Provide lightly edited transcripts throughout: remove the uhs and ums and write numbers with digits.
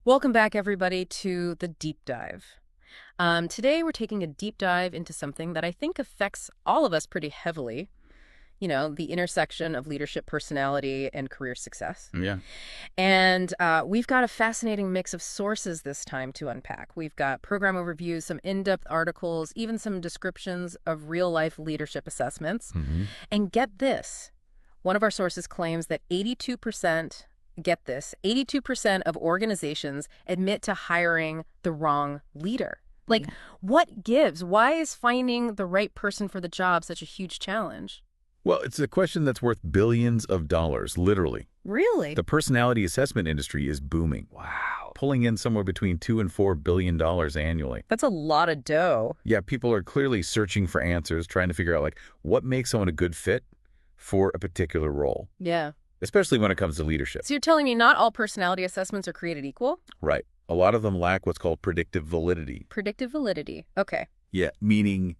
Welcome back, everybody, to the deep dive. Today, we're taking a deep dive into something that I think affects all of us pretty heavily. The intersection of leadership personality and career success. Yeah. And we've got a fascinating mix of sources this time to unpack. We've got program overviews, some in-depth articles, even some descriptions of real-life leadership assessments. hmm And get this, one of our sources claims that 82%, get this, 82% of organizations admit to hiring the wrong leader. Like, what gives? Why is finding the right person for the job such a huge challenge? Well, it's a question that's worth billions of dollars, literally. Really? The personality assessment industry is booming, Wow. pulling in somewhere between $2 and $4 billion annually. That's a lot of dough. Yeah, people are clearly searching for answers, trying to figure out, what makes someone a good fit for a particular role, Yeah. especially when it comes to leadership. So you're telling me not all personality assessments are created equal? Right. A lot of them lack what's called predictive validity. Predictive validity. Okay. Yeah, meaning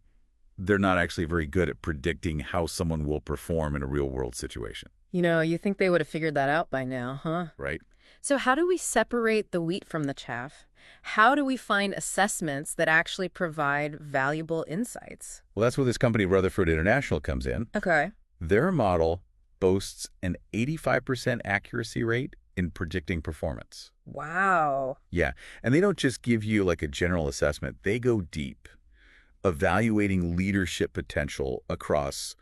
they're not actually very good at predicting how someone will perform in a real-world situation, You think they would have figured that out by now, huh? right? So how do we separate the wheat from the chaff? How do we find assessments that actually provide valuable insights? Well, that's where this company, Rutherford International, comes in. Okay. Their model boasts an 85% accuracy rate in predicting performance. Wow. Yeah, and they don't just give you a general assessment. They go deep, evaluating leadership potential across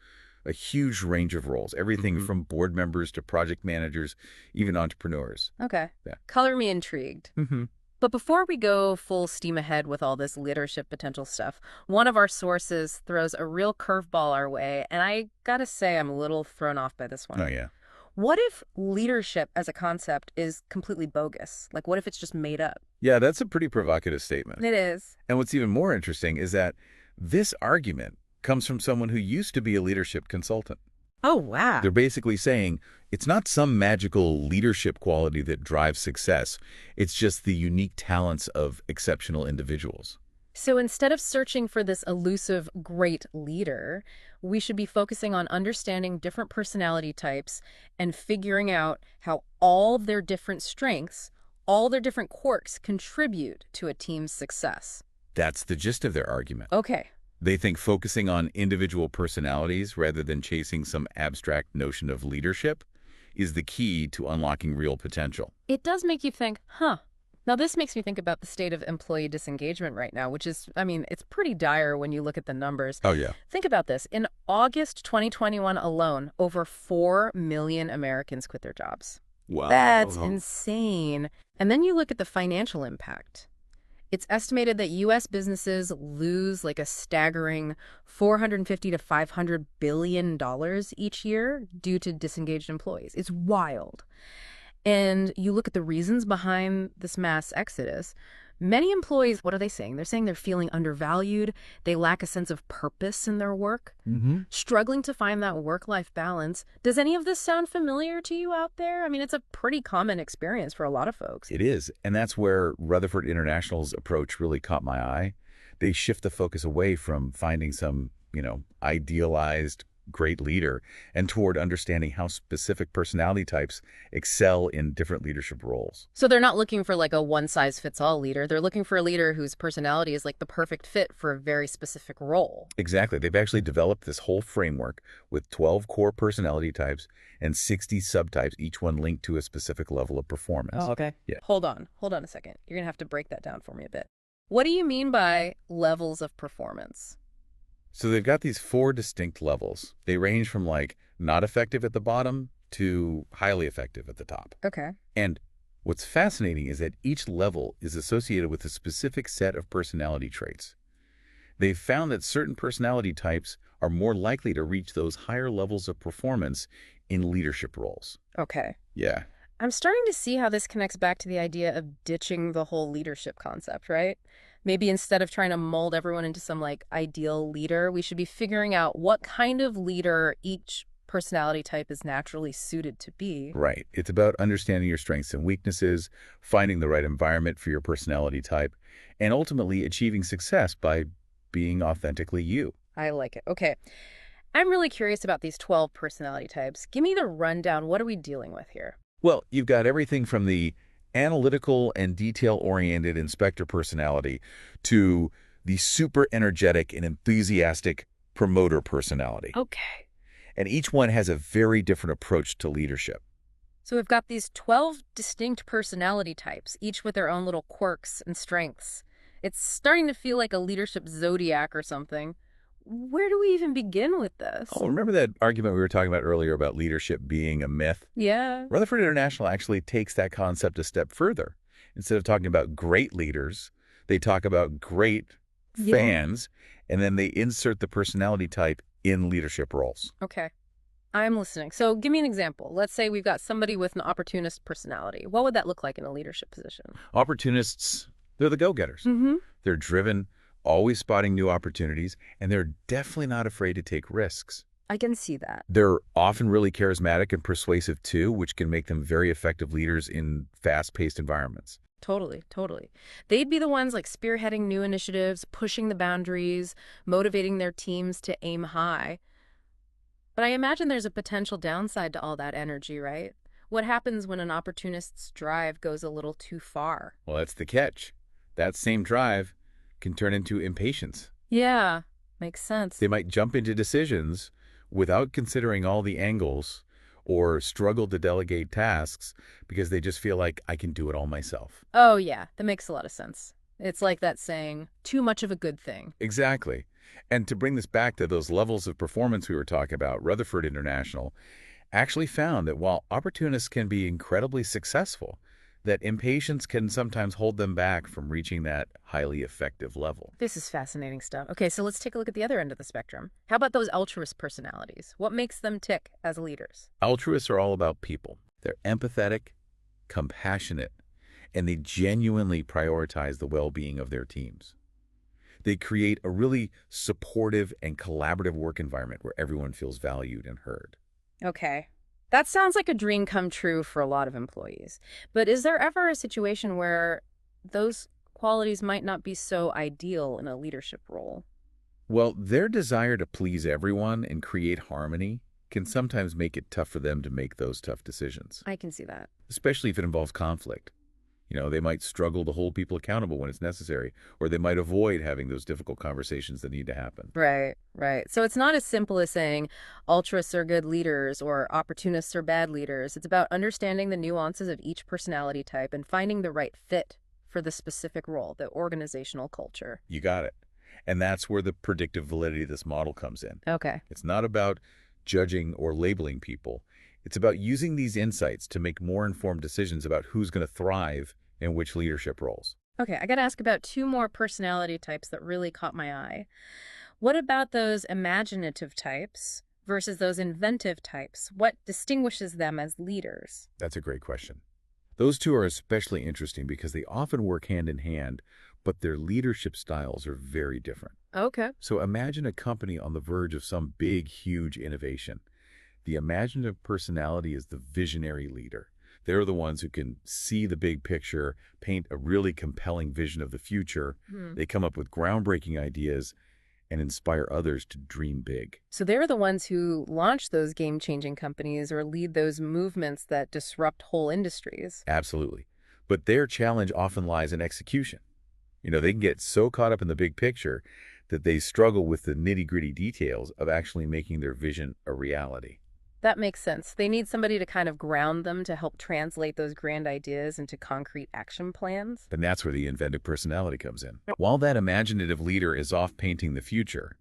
a huge range of roles, everything from board members to project managers, even entrepreneurs. Okay. Yeah. Color me intrigued. Mm-hmm. But before we go full steam ahead with all this leadership potential stuff, one of our sources throws a real curveball our way, and I gotta say I'm a little thrown off by this one. Oh, yeah. What if leadership as a concept is completely bogus? Like, what if it's just made up? Yeah, that's a pretty provocative statement. It is. And what's even more interesting is that this argument comes from someone who used to be a leadership consultant. Oh, wow. They're basically saying it's not some magical leadership quality that drives success. It's just the unique talents of exceptional individuals. So instead of searching for this elusive great leader, we should be focusing on understanding different personality types and figuring out how all of their different strengths, all their different quirks contribute to a team's success. That's the gist of their argument. Okay. They think focusing on individual personalities rather than chasing some abstract notion of leadership is the key to unlocking real potential. It does make you think, huh. Now, this makes me think about the state of employee disengagement right now, which is, it's pretty dire when you look at the numbers. Oh, yeah. Think about this. In August 2021 alone, over 4 million Americans quit their jobs. Wow. That's insane. And then you look at the financial impact. It's estimated that U.S. businesses lose like a staggering $450 to $500 billion each year due to disengaged employees. It's wild. And you look at the reasons behind this mass exodus. Many employees, what are they saying? They're saying they're feeling undervalued. They lack a sense of purpose in their work, struggling to find that work-life balance. Does any of this sound familiar to you out there? It's a pretty common experience for a lot of folks. It is. And that's where Rutherford International's approach really caught my eye. They shift the focus away from finding some, idealized great leader and toward understanding how specific personality types excel in different leadership roles. So they're not looking for like a one-size-fits-all leader. They're looking for a leader whose personality is like the perfect fit for a very specific role. Exactly. They've actually developed this whole framework with 12 core personality types and 60 subtypes, each one linked to a specific level of performance. Oh, okay. Yeah. Hold on a second. You're going to have to break that down for me a bit. What do you mean by levels of performance? So they've got these 4 distinct levels. They range from not effective at the bottom to highly effective at the top. Okay. And what's fascinating is that each level is associated with a specific set of personality traits. They've found that certain personality types are more likely to reach those higher levels of performance in leadership roles. Okay. Yeah. I'm starting to see how this connects back to the idea of ditching the whole leadership concept, right? Maybe instead of trying to mold everyone into some ideal leader, we should be figuring out what kind of leader each personality type is naturally suited to be. Right. It's about understanding your strengths and weaknesses, finding the right environment for your personality type, and ultimately achieving success by being authentically you. I like it. Okay. I'm really curious about these 12 personality types. Give me the rundown. What are we dealing with here? Well, you've got everything from the analytical and detail-oriented inspector personality to the super energetic and enthusiastic promoter personality. Okay. And each one has a very different approach to leadership. So we've got these 12 distinct personality types, each with their own little quirks and strengths. It's starting to feel like a leadership zodiac or something. Where do we even begin with this? Oh, remember that argument we were talking about earlier about leadership being a myth? Yeah. Rutherford International actually takes that concept a step further. Instead of talking about great leaders, they talk about great Yeah. fans, and then they insert the personality type in leadership roles. Okay. I'm listening. So give me an example. Let's say we've got somebody with an opportunist personality. What would that look like in a leadership position? Opportunists, they're the go-getters. Mm-hmm. They're driven, always spotting new opportunities, and they're definitely not afraid to take risks. I can see that. They're often really charismatic and persuasive too, which can make them very effective leaders in fast-paced environments. Totally, totally. They'd be the ones like spearheading new initiatives, pushing the boundaries, motivating their teams to aim high. But I imagine there's a potential downside to all that energy, right? What happens when an opportunist's drive goes a little too far? Well, that's the catch. That same drive can turn into impatience. Yeah, makes sense. They might jump into decisions without considering all the angles or struggle to delegate tasks because they just feel like I can do it all myself. Oh, yeah, that makes a lot of sense. It's like that saying, too much of a good thing. Exactly. And to bring this back to those levels of performance we were talking about, Rutherford International actually found that while opportunists can be incredibly successful, that impatience can sometimes hold them back from reaching that highly effective level. This is fascinating stuff. Okay, so let's take a look at the other end of the spectrum. How about those altruist personalities? What makes them tick as leaders? Altruists are all about people. They're empathetic, compassionate, and they genuinely prioritize the well-being of their teams. They create a really supportive and collaborative work environment where everyone feels valued and heard. Okay. That sounds like a dream come true for a lot of employees. But is there ever a situation where those qualities might not be so ideal in a leadership role? Well, their desire to please everyone and create harmony can sometimes make it tough for them to make those tough decisions, I can see that. especially if it involves conflict. They might struggle to hold people accountable when it's necessary, or they might avoid having those difficult conversations that need to happen. Right, right. So it's not as simple as saying altruists are good leaders or opportunists are bad leaders. It's about understanding the nuances of each personality type and finding the right fit for the specific role, the organizational culture. You got it. And that's where the predictive validity of this model comes in. Okay. It's not about judging or labeling people. It's about using these insights to make more informed decisions about who's going to thrive in which leadership roles. Okay, I got to ask about two more personality types that really caught my eye. What about those imaginative types versus those inventive types? What distinguishes them as leaders? That's a great question. Those two are especially interesting because they often work hand in hand, but their leadership styles are very different. Okay. So imagine a company on the verge of some big, huge innovation. The imaginative personality is the visionary leader. They're the ones who can see the big picture, paint a really compelling vision of the future. They come up with groundbreaking ideas and inspire others to dream big. So they're the ones who launch those game-changing companies or lead those movements that disrupt whole industries. Absolutely. But their challenge often lies in execution. They can get so caught up in the big picture that they struggle with the nitty-gritty details of actually making their vision a reality. That makes sense. They need somebody to kind of ground them to help translate those grand ideas into concrete action plans. And that's where the inventive personality comes in. While that imaginative leader is off painting the future,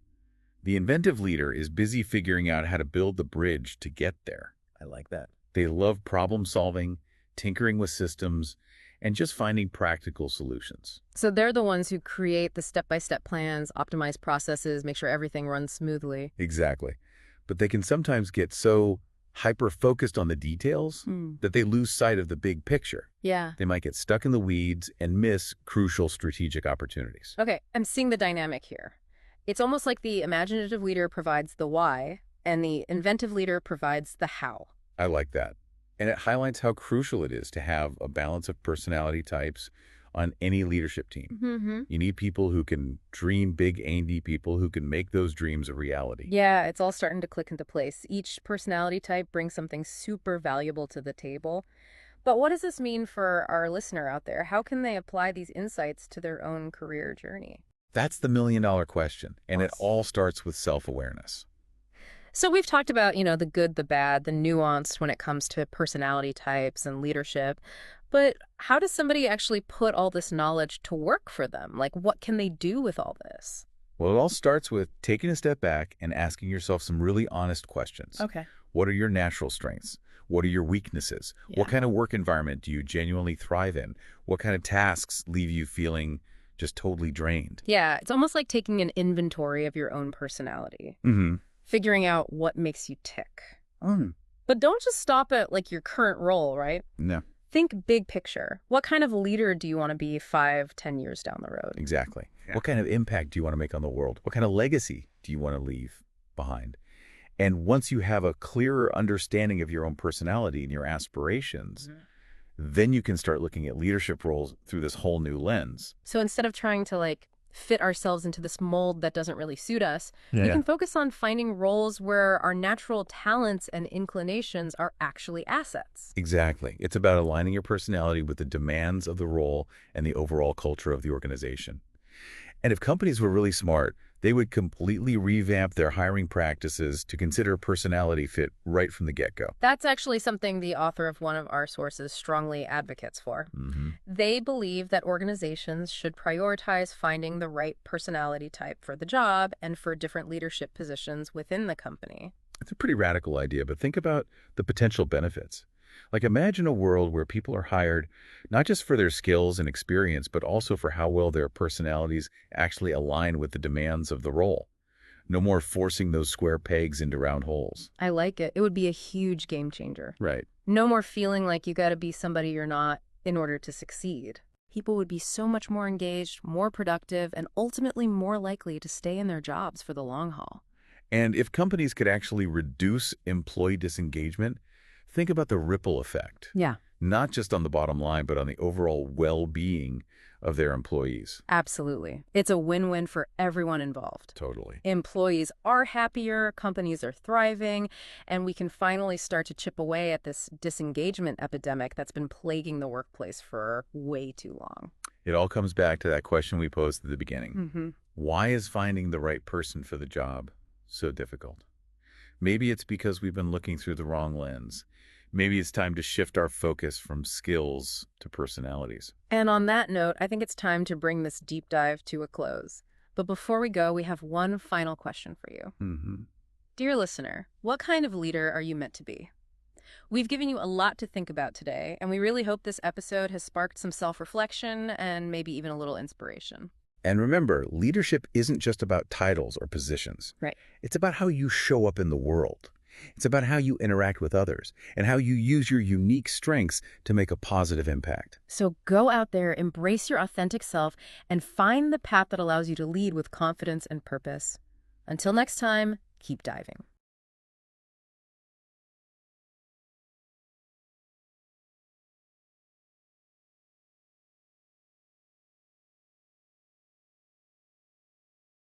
the inventive leader is busy figuring out how to build the bridge to get there. I like that. They love problem solving, tinkering with systems, and just finding practical solutions. So they're the ones who create the step-by-step plans, optimize processes, make sure everything runs smoothly. Exactly. But they can sometimes get so hyper-focused on the details that they lose sight of the big picture. Yeah. They might get stuck in the weeds and miss crucial strategic opportunities. Okay, I'm seeing the dynamic here. It's almost like the imaginative leader provides the why, and the inventive leader provides the how. I like that. And it highlights how crucial it is to have a balance of personality types on any leadership team. Mm-hmm. You need people who can dream big, and people who can make those dreams a reality. Yeah, it's all starting to click into place. Each personality type brings something super valuable to the table. But what does this mean for our listener out there? How can they apply these insights to their own career journey? That's the million-dollar question, and it Awesome. all starts with self-awareness. So we've talked about, the good, the bad, the nuance when it comes to personality types and leadership. But how does somebody actually put all this knowledge to work for them? Like, what can they do with all this? Well, it all starts with taking a step back and asking yourself some really honest questions. Okay. What are your natural strengths? What are your weaknesses? Yeah. What kind of work environment do you genuinely thrive in? What kind of tasks leave you feeling just totally drained? Yeah, it's almost like taking an inventory of your own personality, Mm-hmm. figuring out what makes you tick. Oh, But don't just stop at like your current role, right? no, Think big picture. What kind of leader do you want to be 5, 10 years down the road? exactly. Yeah. What kind of impact do you want to make on the world? What kind of legacy do you want to leave behind? And once you have a clearer understanding of your own personality and your aspirations, then you can start looking at leadership roles through this whole new lens. So instead of trying to like fit ourselves into this mold that doesn't really suit us, Yeah, we yeah. can focus on finding roles where our natural talents and inclinations are actually assets. Exactly. It's about aligning your personality with the demands of the role and the overall culture of the organization. And if companies were really smart, they would completely revamp their hiring practices to consider personality fit right from the get-go. That's actually something the author of one of our sources strongly advocates for. Mm-hmm. They believe that organizations should prioritize finding the right personality type for the job and for different leadership positions within the company. It's a pretty radical idea, but think about the potential benefits. Like imagine a world where people are hired not just for their skills and experience, but also for how well their personalities actually align with the demands of the role. No more forcing those square pegs into round holes. I like it. It would be a huge game changer. Right. No more feeling like you got to be somebody you're not in order to succeed. People would be so much more engaged, more productive, and ultimately more likely to stay in their jobs for the long haul. And if companies could actually reduce employee disengagement, think about the ripple effect, Yeah, not just on the bottom line, but on the overall well-being of their employees. absolutely. It's a win-win for everyone involved. Totally. Employees are happier, companies are thriving, and we can finally start to chip away at this disengagement epidemic that's been plaguing the workplace for way too long. It all comes back to that question we posed at the beginning. Mm-hmm. Why is finding the right person for the job so difficult? Maybe it's because we've been looking through the wrong lens. Maybe it's time to shift our focus from skills to personalities. And on that note, I think it's time to bring this deep dive to a close. But before we go, we have one final question for you. Mm-hmm. Dear listener, what kind of leader are you meant to be? We've given you a lot to think about today, and we really hope this episode has sparked some self-reflection and maybe even a little inspiration. And remember, leadership isn't just about titles or positions. Right. It's about how you show up in the world. It's about how you interact with others and how you use your unique strengths to make a positive impact. So go out there, embrace your authentic self, and find the path that allows you to lead with confidence and purpose. Until next time, keep diving.